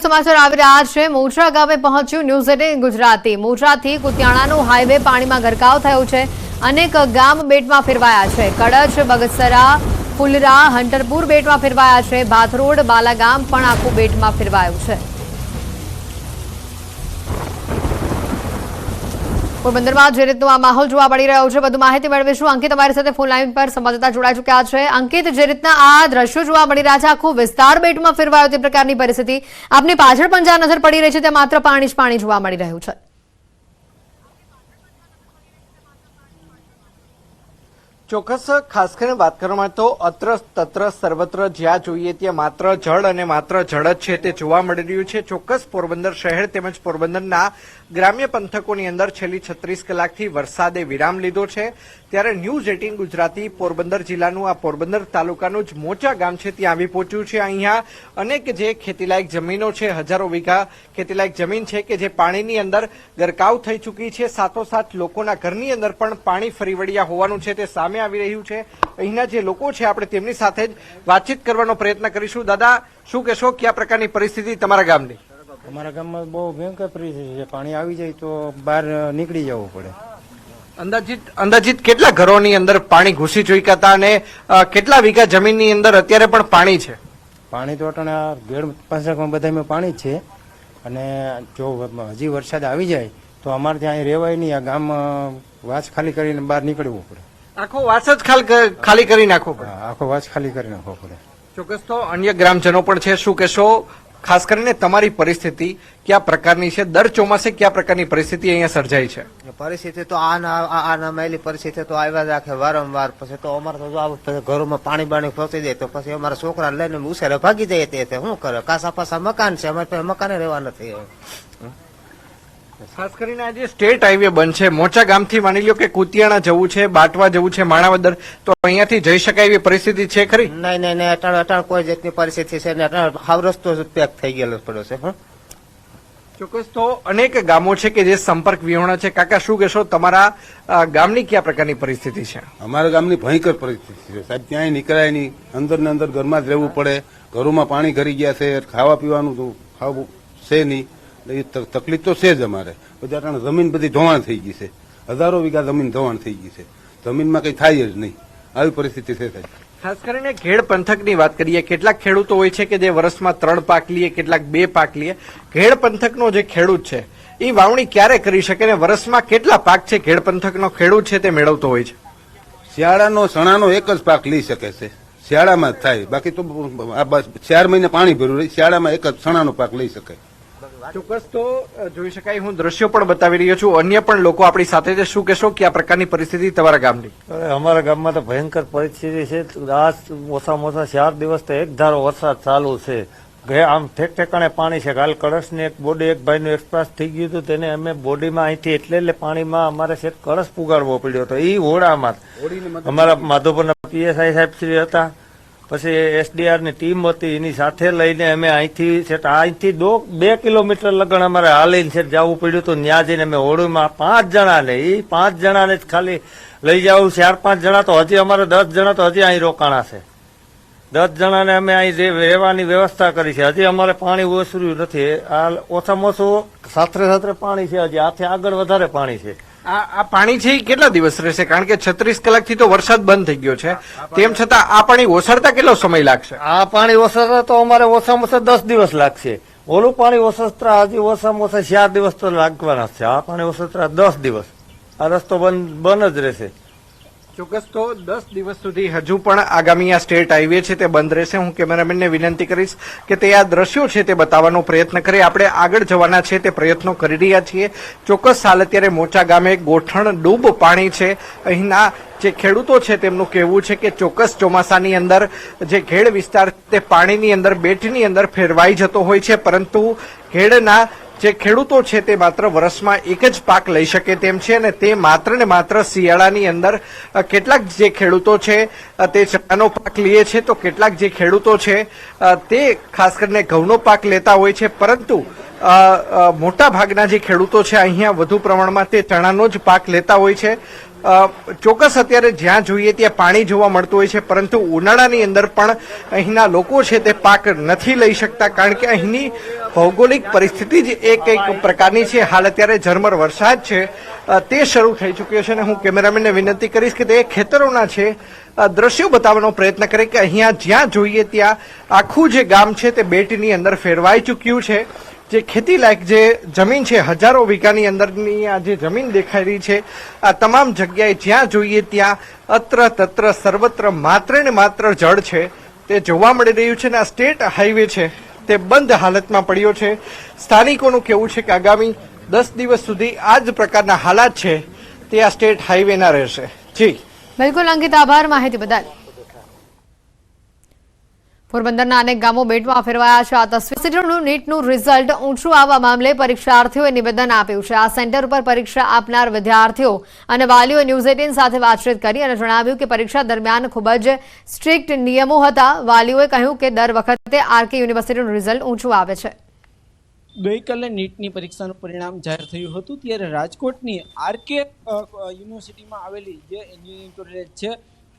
समाचार આવી રહ્યા છે। મોજા ગામે પહોંચ્યું ન્યૂઝ 18 ગુજરાતી। મોજાથી કુતિયાણાનો હાઈવે પાણીમાં ગરકાવ થયો છે। અનેક ગામ બેટમાં ફેરવાયા છે। કડચ, બગસરા, ફુલરા, હંટરપુર બેટમાં ફેરવાયા છે। ભાથરોડ, બાલાગામ પણ આખું બેટમાં ફેરવાયું છે। પોરબંદરમાં જે રીતનો આ માહોલ જોવા મળી રહ્યો છે, વધુ માહિતી મેળવીશું। અંકિત અમારી સાથે ફોન લાઈન પર સંવાદદાતા જોડાઈ ચૂક્યા છે। અંકિત, જે રીતના આ દ્રશ્યો જોવા મળી રહ્યા છે, આખો વિસ્તાર બેટમાં ફેરવાયો તે પ્રકારની પરિસ્થિતિ આપની પાછળ પણ જ્યાં નજર પડી રહી છે ત્યાં માત્ર પાણી જ પાણી જોવા મળી રહ્યું છે। ચોક્કસ ખાસ કરીને વાત કરવામાં તો અત્ર તત્ર સર્વત્ર જ્યાં જોઈએ ત્યાં માત્ર જળ અને માત્ર જળ જ છે તે જોવા મળી રહ્યું છે। ચોક્કસ પોરબંદર શહેર તેમજ પોરબંદરના ગ્રામ્ય પંથકોની અંદર છેલ્લી 36 કલાકથી વરસાદે વિરામ લીધો છે। ત્યારે ન્યૂઝ 18 ગુજરાતી પોરબંદર જિલ્લાનું આ પોરબંદર તાલુકાનું જ મોચા ગામ છે ત્યાં આવી પહોંચ્યું છે। અહીંયા અનેક જે ખેતીલાયક જમીનો છે, હજારો વીઘા ખેતીલાયક જમીન છે કે જે પાણીની અંદર ગરકાવ થઈ ચૂકી છે। સાથોસાથ લોકોના ઘરની અંદર પણ પાણી ફરી વળ્યા હોવાનું છે તે સામે આવી રહ્યું છે। અહીંના જે લોકો છે આપણે તેમની સાથે જ વાતચીત કરવાનો પ્રયત્ન કરીશું। દાદા, શું કહેશો, કયા પ્રકારની પરિસ્થિતિ તમારા ગામની? અમારા ગામમાં બહુ ભયંકર પરિસ્થિતિ છે। પાણી આવી જાય તો બહાર નીકળી જવું પડે। અંદાજિત કેટલા ઘરોની અંદર પાણી ઘૂસી ચૂક્યા હતા અને કેટલા વીઘા જમીનની અંદર અત્યારે પણ પાણી છે? પાણી તો અટાણે ઘેડ પાંસઠમાં બધામાં પાણી જ છે અને જો હજી વરસાદ આવી જાય તો અમારે ત્યાં રહેવાય નહીં। આ ગામ વાસ ખાલી કરીને બહાર નીકળવું પડે। આખો વાસ જ ખાલી કરી નાખવો પડે? આખો વાસ ખાલી કરી નાખવો પડે। ચોક્કસ તો અન્ય ગ્રામજનો પણ છે, શું કહેશો? ખાસ કરીને તમારી પરિસ્થિતિ કયા પ્રકારની છે? દર ચોમાસે કયા પ્રકારની પરિસ્થિતિ અહીંયા સર્જાય છે? પરિસ્થિતિ તો આ મેલી પરિસ્થિતિ તો આવ્યા જ રાખે વારંવાર। પછી તો અમારે તો ઘરોમાં પાણી બાણી ફસી જાય તો પછી અમારા છોકરા લઈને ઉછેરે ભાગી જાય તે શું કરે? કાસા પાસા મકાન છે, અમારે પાસે મકાને રહેવા નથી। ખાસ કરીને આજે સ્ટેટ હાઈવે બંધ છે। મોચા ગામથી માની લો કે કુતિયાણા જવું છે, બાટવા જવું છે, માણાવદર, તો અહીંયાથી જઈ શકાય એવી પરિસ્થિતિ છે ખરી? નહીં, અટાણ કોઈ જાતની પરિસ્થિતિ છે ને। અટાણ હાવ રસ્તો પેક થઈ ગયેલો પડ્યો છે। ચોક્કસ તો અનેક ગામો છે કે જે સંપર્ક વિહોણા છે। કાકા, શું કહેશો, તમારા ગામની કયા પ્રકારની પરિસ્થિતિ છે? અમારા ગામની ભયંકર પરિસ્થિતિ છે સાહેબ। ક્યાંય નીકળાય નહીં, અંદર ને અંદર ઘરમાં જ રહેવું પડે। ઘરોમાં પાણી ઘરી ગયા છે, ખાવા પીવાનું તો ખાવું છે નહીં, એ તકલીફ તો છે જ અમારે। બધા જમીન બધી ધોવાણ થઈ ગઈ છે, હજારો વીઘા જમીન ધોવાણ થઈ ગઈ છે, જમીનમાં કઈ થાય જ નહીં, આવી પરિસ્થિતિ છે સાહેબ। ખાસ કરીને ખેડ પંથકની વાત કરીએ, કેટલાક ખેડૂતો હોય છે કે જે વર્ષમાં 3 પાક લે, કેટલાક 2 પાક લે। ખેડ પંથકનો જે ખેડૂત છે એ વાવણી ક્યારે કરી શકે ને વર્ષમાં કેટલા પાક છે ખેડ પંથકનો ખેડૂત છે તે મેળવતો હોય છે? શિયાળાનો ચણાનો એક જ પાક લઈ શકે છે, શિયાળામાં જ થાય। બાકી તો 4 મહિને પાણી ભર્યું રહી, શિયાળામાં એક જ ચણાનો પાક લઈ શકાય। ચોક્કસ તો જોઈ શકાય, હું દ્રશ્યો પણ બતાવી રહ્યો છું। અન્ય પણ લોકો આપણી સાથે છે, શું કહેશો, કે આ પ્રકારની પરિસ્થિતિ તમારા ગામની? અમારા ગામમાં તો ભયંકર પરિસ્થિતિ છે। આ ઓછામાં ઓછા 4 દિવસ તો એક ધારો વરસાદ ચાલુ છે। આમ ઠેક ઠેકાણે પાણી છે। કાલ કળશની એક બોડી એક ભાઈનું એક્સપ્રેસ થઈ ગયું હતું, તેને અમે બોડીમાં અહીંથી એટલે પાણીમાં અમારે છે કળશ પુગાડવો પડ્યો હતો। એ હોડામાં અમારા માધોપુરના પીએસઆઈ સાહેબ શ્રી હતા, પછી એસડીઆર ની ટીમ હતી, એની સાથે લઈને અમે અહીંથી 2 કિલોમીટર લગણ અમારે હાલીને છે જવું પડ્યું હતું। ત્યાં જઈને અમે હોડીમાં 5 જણાને, એ 5 જણાને જ ખાલી લઈ જવું। 4-5 જણા તો હજી અમારે 10 જણા તો હજી અહીં રોકાણા છે। 10 જણાને અમે અહીં રહેવાની વ્યવસ્થા કરી છે। હજી અમારે પાણી ઓસર્યું નથી। આ ઓછામાં ઓછું સાથે પાણી છે, હજી આથી આગળ વધારે પાણી છે। આ પાણી છે એ કેટલા દિવસ રહેશે? કારણ કે 36 કલાકથી તો વરસાદ બંધ થઈ ગયો છે, તેમ છતાં આ પાણી ઓસરતા કેટલો સમય લાગશે? આ પાણી ઓસરતા તો અમારે ઓછામાં ઓછા 10 દિવસ લાગશે। ઓલું પાણી ઓસરતા હજી ઓછામાં ઓછા 4 દિવસ તો લાગવાના છે। આ પાણી ઓસરતા 10 દિવસ આ રસ્તો બંધ જ રહેશે। ચોક્કસ તો 10 દિવસ સુધી હજુ પણ આગામી આ સ્ટેટ હાઈવે છે તે બંધ રહેશે। હું કેમેરામેનને વિનંતી કરીશ કે તે આ દ્રશ્યો છે તે બતાવવાનો પ્રયત્ન કરે। આપણે આગળ જવાના છે તે પ્રયત્નો કરી રહ્યા છીએ। ચોક્કસ હાલ અત્યારે મોચા ગામે ગોઠણ ડૂબ પાણી છે। અહીંના જે ખેડૂતો છે તેમનું કહેવું છે કે ચોક્કસ ચોમાસાની અંદર જે ખેડ વિસ્તાર તે પાણીની અંદર બેટની અંદર ફેરવાઈ જતો હોય છે, પરંતુ ખેડના જે ખેડૂતો છે તે માત્ર વર્ષમાં એક જ પાક લઈ શકે તેમ છે અને તે માત્ર ને માત્ર શિયાળાની અંદર કેટલાક જે ખેડૂતો છે તે ચણાનો પાક લે છે, તો કેટલાક જે ખેડૂતો છે તે ખાસ કરીને ઘઉંનો પાક લેતા હોય છે, પરંતુ મોટા ભાગના જે ખેડૂતો છે અહીંયા વધુ પ્રમાણમાં તે ચણાનો જ પાક લેતા હોય છે। ચોક્કસ અત્યારે જ્યાં જોઈએ ત્યાં પાણી જોવા મળતું હોય છે, પરંતુ ઉનાળાની અંદર પણ અહીંના લોકો છે તે પાક નથી લઈ શકતા, કારણ કે અહીંની ભૌગોલિક પરિસ્થિતિ જ એક પ્રકારની છે. હાલ અત્યારે ઝરમર વરસાદ છે તે શરૂ થઈ ચૂક્યો છે અને હું કેમેરામેનને વિનંતી કરીશ કે તે ખેતરોના છે દ્રશ્યો બતાવવાનો પ્રયત્ન કરે કે અહીંયા જ્યાં જોઈએ ત્યાં આખું જે ગામ છે તે બેટની અંદર ફેરવાઈ ચૂક્યું છે. જે ખેતી લાયક જે જમીન છે, હજારો વીઘાની અંદરની આ જે જમીન દેખાઈ રહી છે, આ તમામ જગ્યાએ જ્યાં જોઈએ ત્યાં અત્ર તત્ર સર્વત્ર માત્ર ને માત્ર જળ છે તે જોવા મળી રહ્યું છે. અને આ સ્ટેટ હાઈવે છે તે બંધ હાલતમાં પડ્યો છે. સ્થાનિકોનું કહેવું છે કે આગામી 10 દિવસ સુધી આ જ પ્રકારના હાલાત છે તે આ સ્ટેટ હાઈવેના રહેશે. જી બિલકુલ અંકિત, આભાર માહિતી બદલ. પોરબંદરના અનેક ગામો બેટમાં ફેરવાયા છે. આ તસવીરનું નીટનું રિઝલ્ટ ઊંચું આવવા મામલે પરીક્ષાર્થીઓએ નિવેદન આપ્યું છે. આ સેન્ટર ઉપર પરીક્ષા આપનાર વિદ્યાર્થીઓ અને વાલીઓએ ન્યૂઝ 18 સાથે વાતચીત કરી અને જણાવ્યું કે પરીક્ષા દરમિયાન ખૂબ જ સ્ટ્રિક્ટ નિયમો હતા. વાલીઓએ કહ્યું કે દર વખતે આરકે યુનિવર્સિટીનું રિઝલ્ટ ઊંચું આવે છે. ગઈકાલે નીટની પરીક્ષાનું પરિણામ જાહેર થયું હતું, ત્યારે રાજકોટની આરકે યુનિવર્સિટીમાં આવેલી જે એન્જિનિયરિંગ કોલેજ છે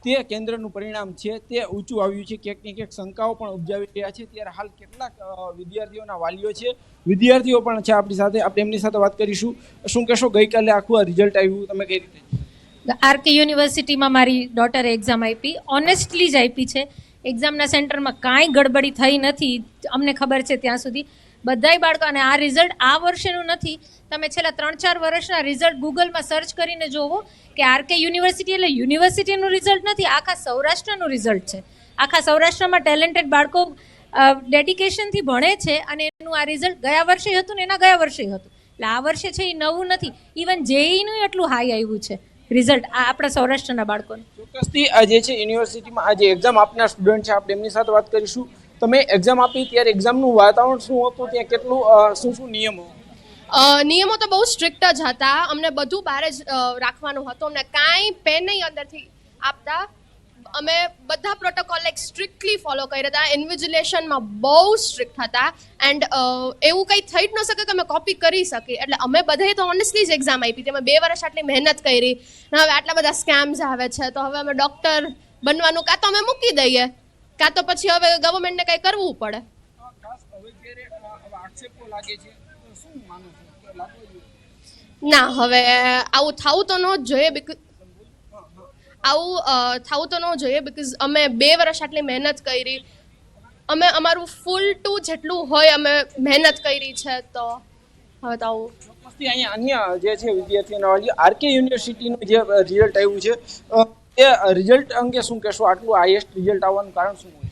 તે કેન્દ્રનું પરિણામ છે તે ઊંચું આવ્યું છે. ક્યાંક ને ક્યાંક શંકાઓ પણ ઉપજાવી રહ્યા છે. ત્યારે હાલ કેટલાક વિદ્યાર્થીઓના વાલીઓ છે, વિદ્યાર્થીઓ પણ છે આપણી સાથે, આપણે એમની સાથે વાત કરીશું. શું કહેશો, ગઈકાલે આખું આ રિઝલ્ટ આવ્યું, તમે કઈ રીતે? આરકે યુનિવર્સિટીમાં મારી ડોટરે એક્ઝામ આપી, ઓનેસ્ટલી જ આપી છે. એક્ઝામના સેન્ટરમાં કાંઈ ગડબડી થઈ નથી અમને ખબર છે ત્યાં સુધી. બધાય બાળકો, અને આ રિઝલ્ટ આ વર્ષેનું નથી, તમે છેલ્લા 3-4 વર્ષના રિઝલ્ટ ગૂગલમાં સર્ચ કરીને જોવો કે આરકે યુનિવર્સિટી એટલે યુનિવર્સિટીનું રિઝલ્ટ નથી, આખા સૌરાષ્ટ્રનું રિઝલ્ટ છે. આખા સૌરાષ્ટ્રમાં ટેલેન્ટેડ બાળકો ડેડિકેશનથી ભણે છે અને એનું આ રિઝલ્ટ ગયા વર્ષે હતું ને એના ગયા વર્ષે હતું. એટલે આ વર્ષે છે એ નવું નથી. ઇવન જેઈનું એટલું હાઈ આવ્યું છે રિઝલ્ટ આ આપણા સૌરાષ્ટ્રના બાળકોને. ચોક્કસથી આ જે છે યુનિવર્સિટીમાં આ જે એક્ઝામ આપનાર સ્ટુડન્ટ છે આપણે એમની સાથે વાત કરીશું. તમે એક્ઝામ આપી ત્યારે એક્ઝામનું વાતાવરણ શું હતું, ત્યાં કેટલું શું નિયમો? નિયમો તો બહુ સ્ટ્રિક્ટ જ હતા. અમને બધું બહાર જ રાખવાનું હતું. અમને કાંઈ પેન નહીં અંદરથી આપતા. અમે બધા પ્રોટોકોલ લાઈક સ્ટ્રિક્ટલી ફોલો કર્યા હતા. ઇન્વિજિલેશનમાં બહુ સ્ટ્રિક્ટ હતા એન્ડ એવું કંઈ થઈ જ ન શકે કે અમે કોપી કરી શકીએ. એટલે અમે બધાએ તો ઓનેસ્ટલી જ એક્ઝામ આપી હતી. અમે 2 વર્ષ આટલી મહેનત કરી અને હવે આટલા બધા સ્કેમ્સ આવે છે તો હવે અમે ડૉક્ટર બનવાનું કાં તો અમે મૂકી દઈએ, કાં તો પછી હવે ગવર્મેન્ટને કંઈ કરવું પડે. ના, હવે આવું થવું તો ન જ જોઈએ. બીકોઝ અમે 2 વર્ષ આટલી મહેનત કરી, અમે અમારું ફૂલ ટુ જેટલું હોય અમે મહેનત કરી છે, તો હવે તો આવું. અહીંયા અન્ય જે છે વિદ્યાર્થીઓના વાલીઓ, આરકે યુનિવર્સિટીનું જે રિઝલ્ટ આવ્યું છે એ રિઝલ્ટ અંગે શું કહેશો? આટલું હાઈએસ્ટ રિઝલ્ટ આવવાનું કારણ શું હોય?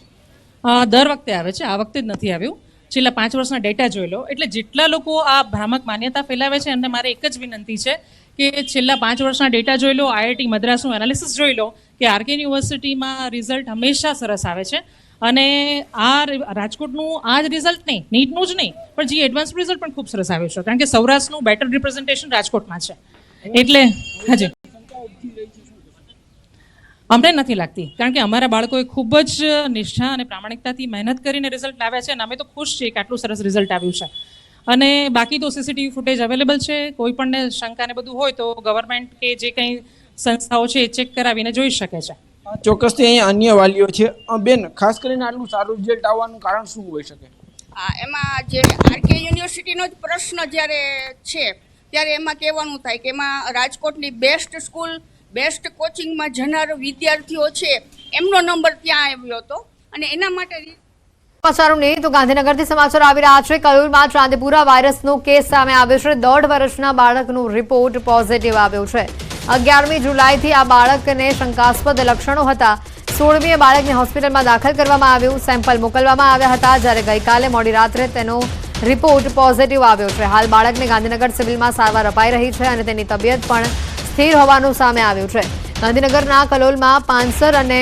દર વખતે આવે છે, આ વખતે જ નથી આવ્યું. છેલ્લા 5 વર્ષના ડેટા જોઈ લો. એટલે જેટલા લોકો આ ભ્રામક માન્યતા ફેલાવે છે એમને મારે એક જ વિનંતી છે કે છેલ્લા 5 વર્ષના ડેટા જોઈ લો, આઈઆઈટી મદ્રાસનું એનાલિસિસ જોઈ લો કે આરકે યુનિવર્સિટીમાં રિઝલ્ટ હંમેશા સરસ આવે છે. અને આ રાજકોટનું આ જ રિઝલ્ટ નહીં, નીટનું જ નહીં, પણ જે એડવાન્સ રિઝલ્ટ પણ ખૂબ સરસ આવ્યું છે, કારણ કે સૌરાષ્ટ્રનું બેટર રિપ્રેઝન્ટેશન રાજકોટમાં છે. એટલે હાજી અમને નથી લાગતી, કારણ કે અમારા બાળકોએ ખૂબ જ નિષ્ઠા અને પ્રામાણિકતાથી મહેનત કરીને રિઝલ્ટ લાવ્યા છે અને અમે તો ખુશ છીએ કે આટલું સરસ રિઝલ્ટ આવ્યું છે. અને બાકી તો સીસીટીવી ફૂટેજ અવેલેબલ છે. કોઈ પણને શંકાને બધું હોય તો ગવર્મેન્ટ કે જે કંઈ સંસ્થાઓ છે એ ચેક કરાવીને જોઈ શકે છે. ચોક્કસથી અહીંયા અન્ય વાલીઓ છે. બેન, ખાસ કરીને આટલું સારું રિઝલ્ટ આવવાનું કારણ શું હોઈ શકે? એમાં જે આરકે યુનિવર્સિટીનો જ પ્રશ્ન જ્યારે છે ત્યારે એમાં કહેવાનું થાય કે એમાં રાજકોટની બેસ્ટ સ્કૂલ, બેસ્ટ કોચિંગમાં જનાર વિદ્યાર્થીઓ છે એમનો નંબર ત્યાં આવ્યો હતો અને એના માટે. સમાચારો નહીં તો ગાંધીનગરથી સમાચાર આવી રહ્યા છે. કલોલમાં ચાંદીપુરા વાયરસનો કેસ સામે આવ્યો છે. 1.5 વર્ષના બાળકનો રિપોર્ટ પોઝિટિવ આવ્યો છે. 11મી જુલાઈથી આ બાળકને શંકાસ્પદ લક્ષણો હતા. 16મીએ બાળકને હોસ્પિટલમાં દાખલ કરવામાં આવ્યું, સેમ્પલ મોકલવામાં આવ્યા હતા, જ્યારે ગઈકાલે મોડી રાત્રે તેનો રિપોર્ટ પોઝિટિવ આવ્યો છે. હાલ બાળકને ગાંધીનગર સિવિલમાં સારવાર અપાઈ રહી છે અને તેની તબિયત પણ સ્થિર હોવાનું સામે આવ્યું છે. ગાંધીનગરના કલોલમાં પાંસર અને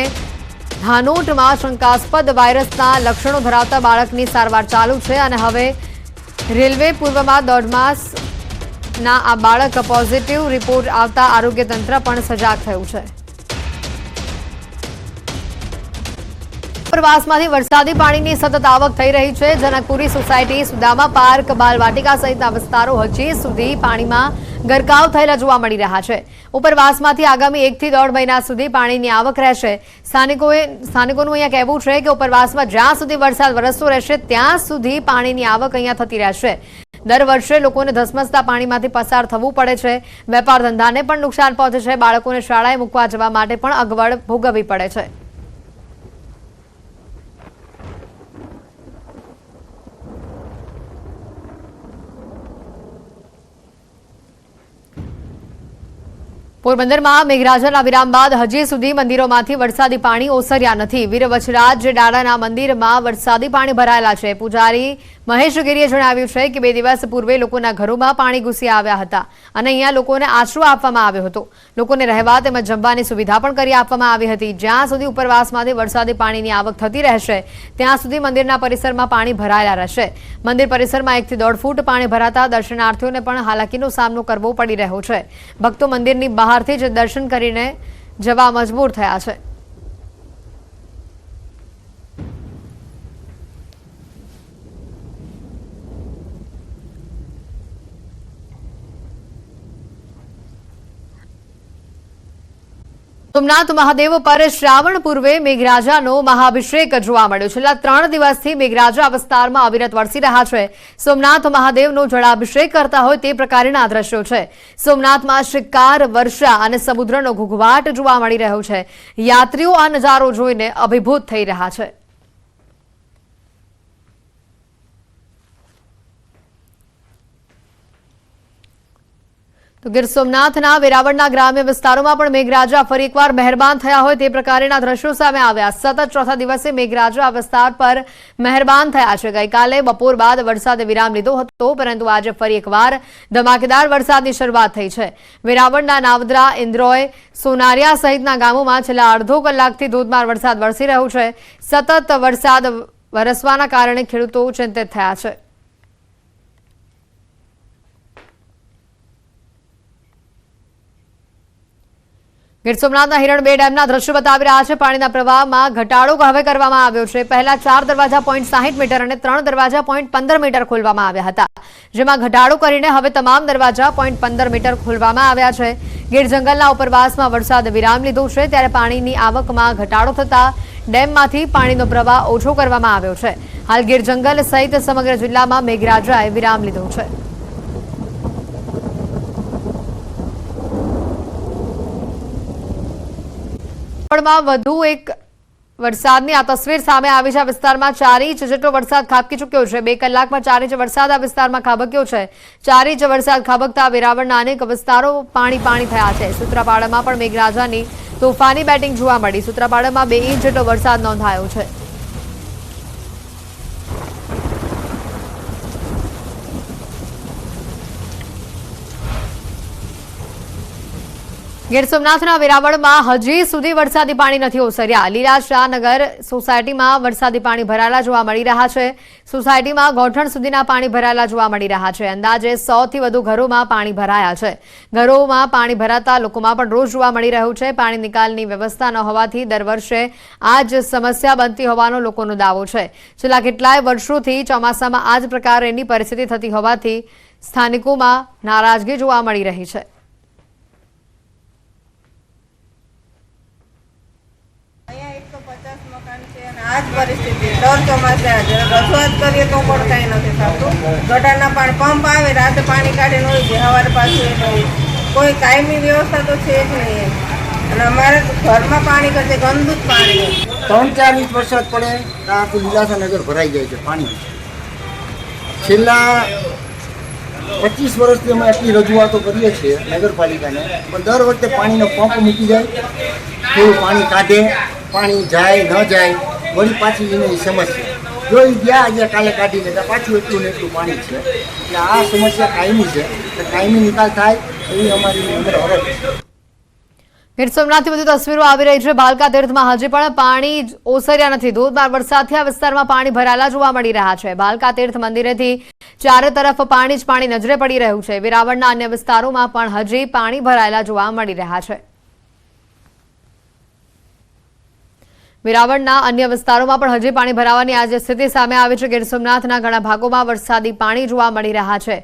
ધાનોટમાં શંકાસ્પદ વાયરસના લક્ષણો ધરાવતા બાળકની સારવાર ચાલુ છે અને હવે રેલવે પૂર્વમાં 1.5 માસના આ બાળક પોઝિટિવ રિપોર્ટ આવતા આરોગ્ય તંત્ર પણ સજાગ થયું છે. ઉપરવાસમાંથી વરસાદી પાણીની સતત આવક થઈ રહી છે. જનકપુરી સોસાયટી, સુદામા પાર્ક, બાલવાટિકા સહિતના વિસ્તારો હજી સુધી પાણીમાં ગરકાવ થયેલા જોવા મળી રહ્યા છે. ઉપરવાસમાંથી આગામી 1 થી 1.5 મહિના સુધી પાણીની આવક રહેશે. સ્થાનિકોનું અહીંયા કહેવું છે કે ઉપરવાસમાં જ્યાં સુધી વરસાદ વરસતો રહેશે ત્યાં સુધી પાણીની આવક અહીંયા થતી રહેશે. દર વર્ષે લોકોને ધસમસતા પાણીમાંથી પસાર થવું પડે છે. વેપાર ધંધાને પણ નુકસાન પહોંચે છે. બાળકોને શાળાએ મૂકવા જવા માટે પણ અગવડ ભોગવવી પડે છે. પોરબંદરમાં મેઘરાજાના વિરામ બાદ હજી સુધી મંદિરોમાંથી વરસાદી પાણી ઓસર્યા નથી. વીરવચરાજ ડાડાના મંદિરમાં વરસાદી પાણી ભરાયેલા છે. પૂજારી મહેશ ગીરીએ જણાવ્યું છે કે 2 દિવસ પૂર્વે લોકોના ઘરોમાં પાણી ઘૂસી આવ્યા હતા અને અહીંયા લોકોને આશરો આપવામાં આવ્યો હતો. લોકોને રહેવા તેમજ જમવાની સુવિધા પણ કરી આપવામાં આવી હતી. જ્યાં સુધી ઉપરવાસમાંથી વરસાદી પાણીની આવક થતી રહેશે ત્યાં સુધી મંદિરના પરિસરમાં પાણી ભરાયેલા રહેશે. મંદિર પરિસરમાં 1 થી 1.5 ફૂટ પાણી ભરાતા દર્શનાર્થીઓને પણ હાલાકીનો સામનો કરવો પડી રહ્યો છે. ભક્તો મંદિરની બહારથી જ દર્શન કરીને જવા મજબૂર થયા છે. સોમનાથ મહાદેવ પર શ્રાવણ પૂર્વે મેઘરાજાનો મહાઅભિષેક જોવા મળ્યો. છેલ્લા 3 દિવસથી મેઘરાજા વિસ્તારમાં અવિરત વરસી રહ્યા છે. સોમનાથ મહાદેવનો જળાભિષેક કરતા હોય તે પ્રકારના દ્રશ્યો છે. સોમનાથમાં શિકાર, વર્ષા અને સમુદ્રનો ઘૂઘવાટ જોવા મળી રહ્યો છે. યાત્રીઓ આ નજારો જોઈને અભિભૂત થઈ રહ્યા છે. તો ગીર સોમનાથના વેરાવળના ગ્રામ્ય વિસ્તારોમાં પણ મેઘરાજા ફરી એકવાર મહેરબાન થયા હોય તે પ્રકારના દ્રશ્યો સામે આવ્યા. સતત ચોથા દિવસે મેઘરાજા વિસ્તાર પર મહેરબાન થયા છે. ગઈકાલે બપોર બાદ વરસાદે વિરામ લીધો હતો, પરંતુ આજે ફરી એકવાર ધમાકેદાર વરસાદની શરૂઆત થઈ છે. વેરાવળના નાવદરા, ઇન્દ્રોય, સોનારિયા સહિતના ગામોમાં છેલ્લા અડધો કલાકથી ધોધમાર વરસાદ વરસી રહ્યો છે. સતત વરસાદ વરસવાના કારણે ખેડૂતો ચિંતિત થયા છે. ગીર સોમનાથના હિરણ 2 ડેમના દ્રશ્યો બતાવી રહ્યા છે. પાણીના પ્રવાહમાં ઘટાડો હવે કરવામાં આવ્યો છે. પહેલા 4 દરવાજા 0.60 મીટર અને 3 દરવાજા 0.15 મીટર ખોલવામાં આવ્યા હતા, જેમાં ઘટાડો કરીને હવે તમામ દરવાજા 0.15 મીટર ખોલવામાં આવ્યા છે. ગીર જંગલના ઉપરવાસમાં વરસાદ વિરામ લીધો છે, ત્યારે પાણીની આવકમાં ઘટાડો થતા ડેમમાંથી પાણીનો પ્રવાહ ઓછો કરવામાં આવ્યો છે. હાલ ગીર જંગલ સહિત સમગ્ર જિલ્લામાં મેઘરાજાએ વિરામ લીધો છે. વધુ એક વરસાદની આ તસવીર સામે આવી છે. આ વિસ્તારમાં 4 ઇંચ જેટલો વરસાદ ખાબકી ચૂક્યો છે. 2 કલાકમાં 4 ઇંચ વરસાદ આ વિસ્તારમાં ખાબક્યો છે. 4 ઇંચ વરસાદ ખાબકતા વેરાવળના અનેક વિસ્તારો પાણી થયા છે. સૂત્રાપાડામાં પણ મેઘરાજાની તોફાની બેટિંગ જોવા મળી. સૂત્રાપાડામાં 2 ઇંચ જેટલો વરસાદ નોંધાયો છે. ગીર સોમનાથના વેરાવળમાં હજી સુધી વરસાદી પાણી નથી ઓસર્યા. લીલા શાહનગર સોસાયટીમાં વરસાદી પાણી ભરાયેલા જોવા મળી રહ્યા છે. સોસાયટીમાં ગોઠણ સુધીના પાણી ભરાયેલા જોવા મળી રહ્યા છે. અંદાજે 100 થી વધુ ઘરોમાં પાણી ભરાયા છે. ઘરોમાં પાણી ભરાતા લોકોમાં પણ રોષ જોવા મળી રહ્યો છે. પાણી નિકાલની વ્યવસ્થા ન હોવાથી દર વર્ષે આ જ સમસ્યા બનતી હોવાનો લોકોનો દાવો છે. છેલ્લા કેટલાય વર્ષોથી ચોમાસામાં આ જ પ્રકારની પરિસ્થિતિ થતી હોવાથી સ્થાનિકોમાં નારાજગી જોવા મળી રહી છે. આ જ પરિસ્થિતિ દર ચોમાસે રજૂઆત કરીએ તો પણ કાંઈ નથી થતું. ગટરના પાણી પંપ આવે, રાતે પાણી કાઢીને હોય છે, સવારે પાછું એ કોઈ કાયમી વ્યવસ્થા તો છે જ નહીં. અને અમારે ઘરમાં પાણી કરશે ગંદુ જ પાણી. 3-4 ઇંચ વરસાદ પડે આખું લીલાસાનગર ભરાઈ જાય છે પાણી. છેલ્લા 25 વર્ષથી અમે આટલી રજૂઆતો કરીએ છીએ નગરપાલિકાને, પણ દર વખતે પાણીનો પંપ મૂકી જાય, થોડું પાણી કાઢે, પાણી જાય ન જાય, વળી પાછી એની સમસ્યા. જો એ ગયા આજે કાલે કાઢીને તો પાછું એટલું ને એટલું પાણી છે. એટલે આ સમસ્યા કાયમી છે, કાયમી નિકાલ થાય એવી અમારી અંદર હરખ છે. ગીર સોમનાથથી વધુ તસવીરો આવી રહી છે. ભાલકા તીર્થમાં હજી પણ પાણી ઓસર્યા નથી. ધોધમાર વરસાદથી આ વિસ્તારમાં પાણી ભરાયેલા જોવા મળી રહ્યા છે. ભાલકા તીર્થ મંદિરેથી ચારે તરફ પાણી જ પાણી નજરે પડી રહ્યું છે. વેરાવળના અન્ય વિસ્તારોમાં પણ હજી પાણી ભરાયેલા જોવા મળી રહ્યા છે. વેરાવળના અન્ય વિસ્તારોમાં પણ હજી પાણી ભરાવાની આજે સ્થિતિ સામે આવી છે. ગીર સોમનાથના ઘણા ભાગોમાં વરસાદી પાણી જોવા મળી રહ્યા છે.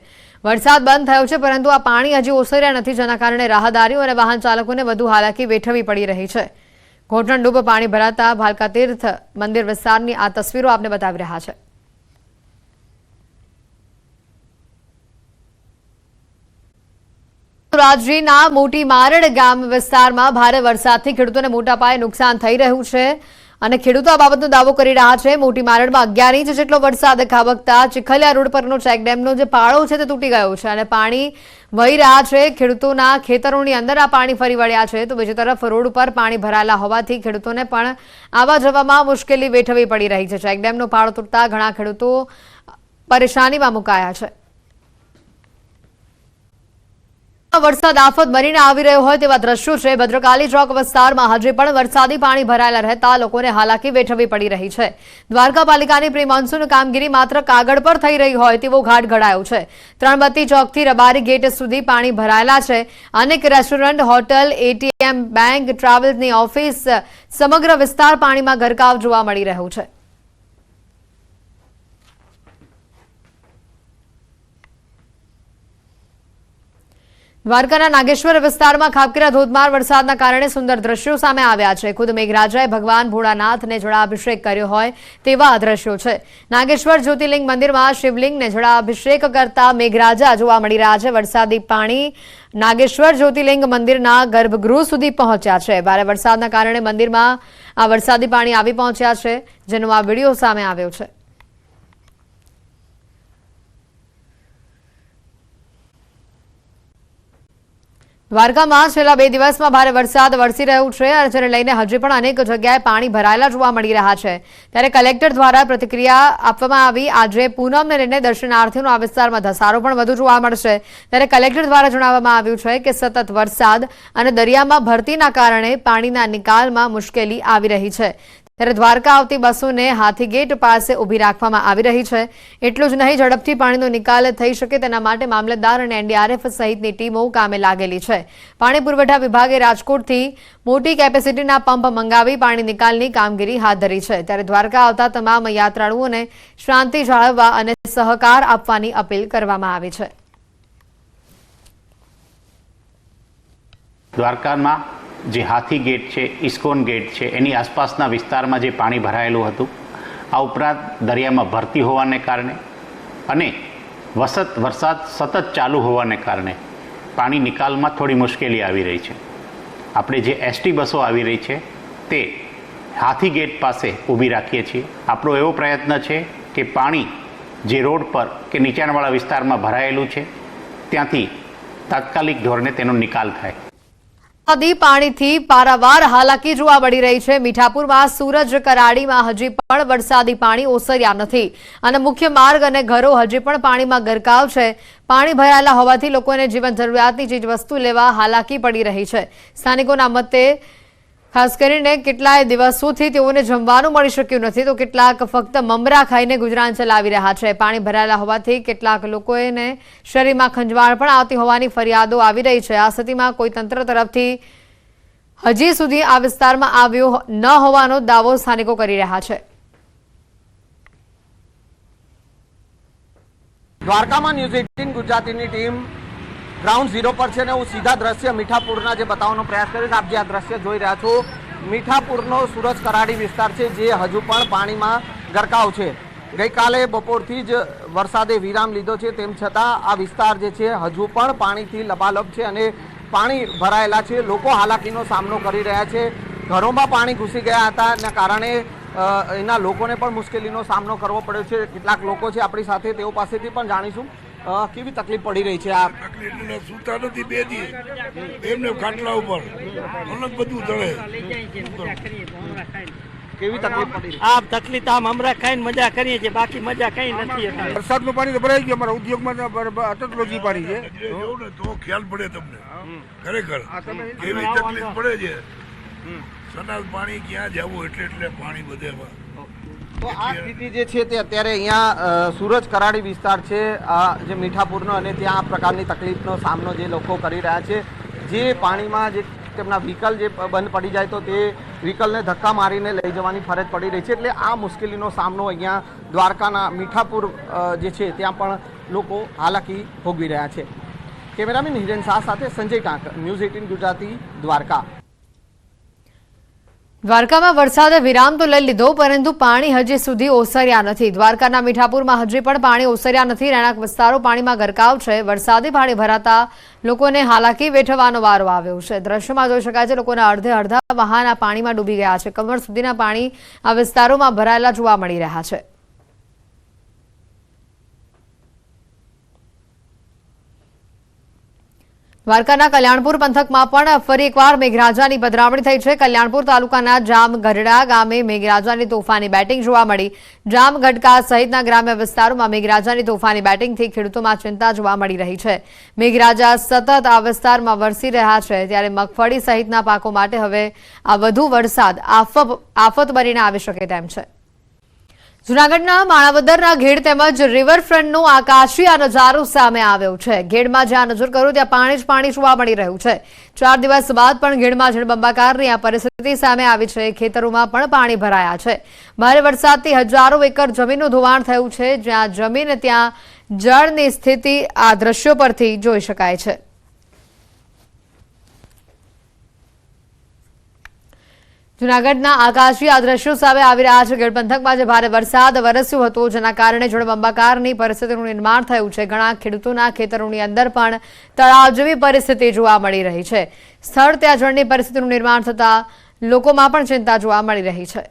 વરસાદ બંધ થયો છે, પરંતુ આ પાણી હજી ઓસર્યા નથી, જેના કારણે રાહદારીઓ અને વાહન ચાલકોને વધુ હાલાકી વેઠવી પડી રહી છે. ઘોંટણડૂબ પાણી ભરાતા ભાલકા તીર્થ મંદિર વિસ્તારની આ તસવીરો આપને બતાવી રહ્યા છે. રાજ્યના મોટી મારડ ગામ વિસ્તારમાં ભારે વરસાદથી ખેડૂતોને મોટા પાયે નુકસાન થઈ રહ્યું છે અને ખેડૂતો આ બાબતનો દાવો કરી રહ્યા છે. મોટી મારડમાં 11 ઇંચ જેટલો વરસાદ ખાબકતા ચીખલિયા રોડ પરનો ચેકડેમનો જે પાળો છે તે તૂટી ગયો છે અને પાણી વહી રહ્યા છે. ખેડૂતોના ખેતરોની અંદર આ પાણી ફરી વળ્યા છે, તો બીજી તરફ રોડ પર પાણી ભરાયેલા હોવાથી ખેડૂતોને પણ આવવા જવામાં મુશ્કેલી વેઠવી પડી રહી છે. ચેકડેમનો પાળો તૂટતા ઘણા ખેડૂતો પરેશાનીમાં મુકાયા છે. વરસાદ આફત બનીને આવી રહ્યો હોય તેવા દ્રશ્યો છે. ભદ્રકાલી ચોક વિસ્તારમાં હજી પણ વરસાદી પાણી ભરાયેલા રહેતા લોકોને હાલાકી વેઠવી પડી રહી છે. દ્વારકા પાલિકાની પ્રી મોન્સૂન કામગીરી માત્ર કાગળ પર થઈ રહી હોય તેવો ઘાટ ઘડાયો છે. ત્રણબત્તી ચોકથી રબારી ગેટ સુધી પાણી ભરાયેલા છે. અનેક રેસ્ટોરન્ટ, હોટલ, એટીએમ, બેંક, ટ્રાવેલ્સની ઓફિસ, સમગ્ર વિસ્તાર પાણીમાં ગરકાવ જોવા મળી રહ્યો છે. દ્વારકાના નાગેશ્વર વિસ્તારમાં ખાબકેલા ધોધમાર વરસાદના કારણે સુંદર દ્રશ્યો સામે આવ્યા છે. ખુદ મેઘરાજાએ ભગવાન ભોળાનાથને જળાભિષેક કર્યો હોય તેવા દ્રશ્યો છે. નાગેશ્વર જ્યોતિર્લિંગ મંદિરમાં શિવલિંગને જળાભિષેક કરતા મેઘરાજા જોવા મળી રહ્યા છે. વરસાદી પાણી નાગેશ્વર જ્યોતિર્લિંગ મંદિરના ગર્ભગૃહ સુધી પહોંચ્યા છે. ભારે વરસાદના કારણે મંદિરમાં આ વરસાદી પાણી આવી પહોંચ્યા છે, જેનો આ વિડીયો સામે આવ્યો છે. દ્વારકામાં છેલ્લા 2 દિવસમાં ભારે વરસાદ વરસી રહ્યો છે, જેને લઈને હજી પણ અનેક જગ્યાએ પાણી ભરાયેલા જોવા મળી રહ્યા છે. ત્યારે કલેક્ટર દ્વારા પ્રતિક્રિયા આપવામાં આવી. આજે પૂનમને લઈને દર્શનાર્થીઓનો આ વિસ્તારમાં ધસારો પણ વધુ જોવા મળશે. ત્યારે કલેક્ટર દ્વારા જણાવવામાં આવ્યું છે કે સતત વરસાદ અને દરિયામાં ભરતીના કારણે પાણીના નિકાલમાં મુશ્કેલી આવી રહી છે. ત્યારે દ્વારકા આવતી બસોને હાથીગેટ પાસે ઊભી રાખવામાં આવી રહી છે. એટલું જ નહીં, ઝડપથી પાણીનો નિકાલ થઈ શકે તેના માટે મામલતદાર અને એનડીઆરએફ સહિતની ટીમો કામે લાગેલી છે. પાણી પુરવઠા વિભાગે રાજકોટથી મોટી કેપેસિટીના પંપ મંગાવી પાણી નિકાલની કામગીરી હાથ ધરી છે. ત્યારે દ્વારકા આવતા તમામ યાત્રાળુઓને શાંતિ જાળવવા અને સહકાર આપવાની અપીલ કરવામાં આવી છે. દ્વારકામાં જે હાથી ગેટ છે, ઇસ્કોન ગેટ છે, એની આસપાસના વિસ્તારમાં જે પાણી ભરાયેલું હતું, આ ઉપરાંત દરિયામાં ભરતી હોવાને કારણે અને વરસાદ સતત ચાલુ હોવાને કારણે પાણી નિકાલમાં થોડી મુશ્કેલી આવી રહી છે. આપણે જે એસટી બસો આવી રહી છે તે હાથી ગેટ પાસે ઊભી રાખીએ છીએ. આપણો એવો પ્રયત્ન છે કે પાણી જે રોડ પર કે નીચાણવાળા વિસ્તારમાં ભરાયેલું છે ત્યાંથી તાત્કાલિક ધોરણે તેનો નિકાલ થાય. નદી પાણીથી પારાવાર હાલાકી જોવા મળી રહી છે. મીઠાપુરમાં સૂરજ કરાડીમાં હજી પણ વરસાદી પાણી ઓસર્યા નથી અને મુખ્ય માર્ગ અને ઘરો હજી પણ પાણીમાં ગરકાવ છે. પાણી ભરાયેલા હોવાથી લોકોને જીવન જરૂરિયાતની ચીજવસ્તુ લેવા હાલાકી પડી રહી છે. સ્થાનિકોના મતે ખાસ કરીને કેટલાય દિવસોથી તેઓને જમવાનું મળી શક્યું નથી, તો કેટલાક ફક્ત મમરા ખાઈને ગુજરાન ચલાવી રહ્યા છે. પાણી ભરાયેલા હોવાથી કેટલાક લોકોને શરીરમાં ખંજવાળ પણ આવતી હોવાની ફરિયાદો આવી રહી છે. આ સ્થિતિમાં કોઈ તંત્ર તરફથી હજી સુધી આ વિસ્તારમાં આવ્યો ન હોવાનો દાવો સ્થાનિકો કરી રહ્યા છે. દ્વારકામાં ન્યૂઝ 18 ગુજરાતીની ટીમ ગ્રાઉન્ડ ઝીરો પર છે ને હું સીધા દ્રશ્ય મીઠાપુરના જે બતાવવાનો પ્રયાસ કરીશ. આપ જે આ દ્રશ્ય જોઈ રહ્યા છો, મીઠાપુરનો સુરજ કરાડી વિસ્તાર છે, જે હજુ પણ પાણીમાં ગરકાવ છે. ગઈકાલે બપોરથી જ વરસાદે વિરામ લીધો છે, તેમ છતાં આ વિસ્તાર જે છે હજુ પણ પાણીથી લબાલબ છે અને પાણી ભરાયેલા છે. લોકો હાલાકીનો સામનો કરી રહ્યા છે. ઘરોમાં પાણી ઘૂસી ગયા હતા, એના કારણે એના લોકોને પણ મુશ્કેલીનો સામનો કરવો પડ્યો છે. કેટલાક લોકો છે આપણી સાથે, તેઓ પાસેથી પણ જાણીશું કેવી તકલીફ પડી રહી છે. આ તકલીફ સુતા નથી 2 દિવસ, એમને ખાટલા ઉપર અલગ બધું જળે. કેવી તકલીફ પડી? આ તકલીફ આમ મમરા ખાઈને મજા કરીએ છીએ, બાકી મજા કઈ નથી. વરસાદનું પાણી તો ભરાઈ ગયું. અમારા ઉદ્યોગમાં આટલું પાણી છે, તો ખ્યાલ પડે તમને ખરેખર કેવી તકલીફ પડે છે. સનાલ પાણી ક્યાં જવું એટલે પાણી બધે. તો આ સ્થિતિ જે છે તે અત્યારે અહીંયા સુરજ કરાડી વિસ્તાર છે, જે મીઠાપુરનો, અને ત્યાં આ પ્રકારની તકલીફનો સામનો જે લોકો કરી રહ્યા છે. જે પાણીમાં જે તેમના વ્હીકલ જે બંધ પડી જાય તો તે વ્હીકલને ધક્કા મારીને લઈ જવાની ફરજ પડી રહી છે. એટલે આ મુશ્કેલીનો સામનો અહીંયા દ્વારકાના મીઠાપુર જે છે ત્યાં પણ લોકો હાલાકી ભોગવી રહ્યા છે. કેમેરામેન હિરેન શાહ સાથે સંજય કાંક, ન્યૂઝ 18 ગુજરાતી, દ્વારકા. દ્વારકામાં વરસાદે વિરામ તો લઈ લીધો, પરંતુ પાણી હજી સુધી ઓસર્યા નથી. દ્વારકાના મીઠાપુરમાં હજી પણ પાણી ઓસર્યા નથી. રહેણાંક વિસ્તારો પાણીમાં ગરકાવ છે. વરસાદી પાણી ભરાતા લોકોને હાલાકી વેઠવાનો વારો આવ્યો છે. દ્રશ્યમાં જોઈ શકાય છે લોકોના અડધા વાહન આ પાણીમાં ડૂબી ગયા છે. કમર સુધીના પાણી આ વિસ્તારોમાં ભરાયેલા જોવા મળી રહ્યા છે. દ્વારકાના કલ્યાણપુર પંથકમાં પણ ફરી એકવાર મેઘરાજાની પધરામણી થઈ છે. કલ્યાણપુર તાલુકાના જામગઢડા ગામે મેઘરાજાની તોફાની બેટિંગ જોવા મળી. જામગઢકા સહિતના ગ્રામ્ય વિસ્તારોમાં મેઘરાજાની તોફાની બેટિંગથી ખેડૂતોમાં ચિંતા જોવા મળી રહી છે. મેઘરાજા સતત આ વિસ્તારમાં વરસી રહ્યા છે, ત્યારે મગફળી સહિતના પાકો માટે હવે આ વધુ વરસાદ આફત બનીને આવી શકે તેમ છે. જૂનાગઢના માણાવદરના ઘેડ તેમજ રિવરફ્રન્ટનો આકાશી આ નજારો સામે આવ્યો છે. ઘેડમાં જ્યાં નજર કરું ત્યાં પાણી જ પાણી જોવા મળી રહ્યું છે. 4 દિવસ બાદ પણ ઘેડમાં જળબંબાકારની આ પરિસ્થિતિ સામે આવી છે. ખેતરોમાં પણ પાણી ભરાયા છે. ભારે વરસાદથી હજારો એકર જમીનનું ધોવાણ થયું છે. જ્યાં જમીન ત્યાં જળની સ્થિતિ આ દ્રશ્યો પરથી જોઈ શકાય છે. જૂનાગઢના આકાશી આ દ્રશ્યો સામે આવી રહ્યા છે. ગઢ પંથકમાં જે ભારે વરસાદ વરસ્યો હતો, જેના કારણે જળબંબાકારની પરિસ્થિતિનું નિર્માણ થયું છે. ઘણા ખેડૂતોના ખેતરોની અંદર પણ તળાવ જેવી પરિસ્થિતિ જોવા મળી રહી છે. સ્થળ ત્યાં જળની પરિસ્થિતિનું નિર્માણ થતા લોકોમાં પણ ચિંતા જોવા મળી રહી છે.